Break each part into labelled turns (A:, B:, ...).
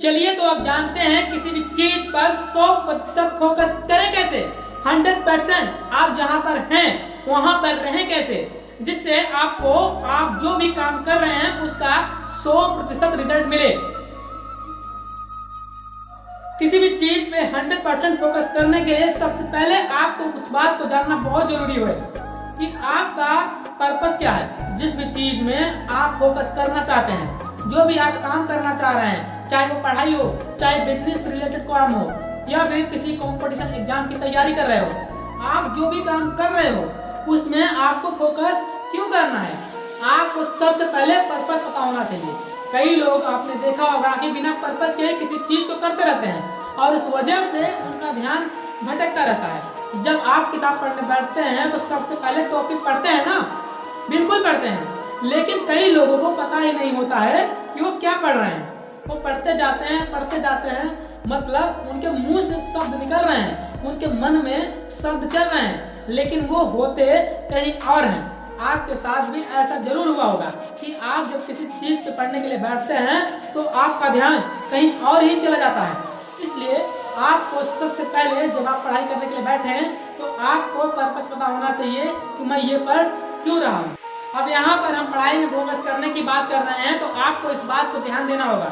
A: चलिए तो अब जानते हैं किसी भी चीज पर 100% फोकस करें कैसे। 100% आप जहां पर हैं वहां पर रहें कैसे, जिससे आपको आप जो भी काम कर रहे हैं उसका 100% रिजल्ट मिले। किसी भी चीज पे 100% फोकस करने के लिए सबसे पहले आपको कुछ बात को जानना बहुत जरूरी है कि आपका पर्पस क्या है। जिस भी चीज में आप फोकस करना चाहते हैं, जो भी आप काम करना चाह रहे हैं, चाहे वो पढ़ाई हो, चाहे बिजनेस रिलेटेड काम हो, या फिर किसी कंपटीशन एग्जाम की तैयारी कर रहे हो, आप जो भी काम कर रहे हो उसमें आपको फोकस क्यों करना है। आपको सबसे पहले पर्पस पता होना चाहिए। कई लोग आपने देखा होगा कि बिना पर्पस के किसी चीज को करते रहते हैं और इस वजह से उनका ध्यान भटकता रहता है। जब आप किताब पढ़ने बैठते हैं तो सबसे पहले टॉपिक पढ़ते हैं ना, बिल्कुल पढ़ते हैं, लेकिन कई लोगों को पता ही नहीं होता है कि वो क्या पढ़ रहे हैं। वो पढ़ते जाते हैं, मतलब उनके मुंह से शब्द निकल रहे हैं, उनके मन में शब्द चल रहे हैं, लेकिन वो होते कहीं और हैं। आपके साथ भी ऐसा जरूर हुआ होगा कि आप जब किसी चीज पे पढ़ने के लिए बैठते हैं तो आपका ध्यान कहीं और ही चला जाता है। इसलिए आपको सबसे पहले जब आप पढ़ाई करने के लिए बैठे हैं तो आपको पर्पस पता होना चाहिए कि मैं ये पढ़ क्यों रहा हूँ। अब यहाँ पर हम पढ़ाई में फोकस करने की बात कर रहे हैं तो आपको इस बात को ध्यान देना होगा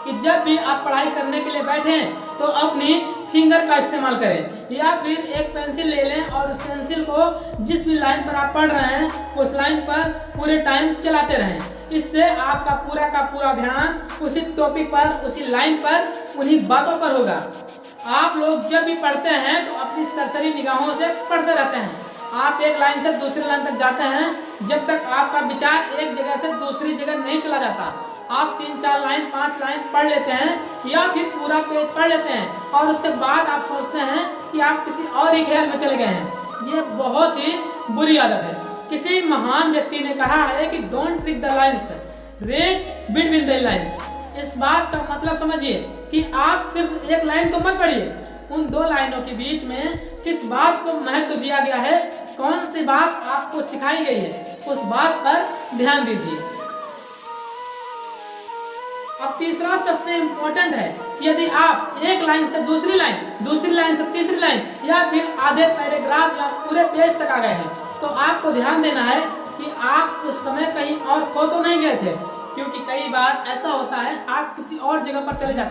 A: कि जब भी आप पढ़ाई करने के लिए बैठे तो अपनी फिंगर का इस्तेमाल करें, या फिर एक पेंसिल ले लें और उस पेंसिल को जिस भी लाइन पर आप पढ़ रहे हैं उस लाइन पर पूरे टाइम चलाते रहें। इससे आपका का पूरा ध्यान उसी टॉपिक पर, उसी लाइन पर, उन्हीं बातों पर होगा। आप लोग जब भी पढ़ते हैं तो अपनी सरसरी निगाहों से पढ़ते रहते हैं। आप एक लाइन से दूसरी लाइन तक जाते हैं जब तक आपका विचार एक जगह से दूसरी जगह नहीं चला जाता। आप 3-4 लाइन 5 लाइन पढ़ लेते हैं या फिर पूरा पेज पढ़ लेते हैं और उसके बाद आप सोचते हैं कि आप किसी और ही ख्याल में चले गए हैं। ये बहुत ही बुरी आदत है। किसी महान व्यक्ति ने कहा है कि don't read the lines, read between the lines. इस बात का मतलब समझिए कि आप सिर्फ एक लाइन को मत पढ़िए, उन 2 लाइनों के बीच में किस बात को महत्व दिया गया है, कौन सी बात आपको सिखाई गई है, उस बात पर ध्यान दीजिए। अब तीसरा सबसे इम्पोर्टेंट है कि यदि आप एक लाइन से दूसरी लाइन से तीसरी लाइन, या फिर आधे पैराग्राफ या पूरे पेज तक आ गए हैं तो आपको ध्यान देना है कि आप उस समय कहीं और खो तो नहीं गए थे, क्योंकि कई बार ऐसा होता है आप किसी और जगह पर चले जाते हैं।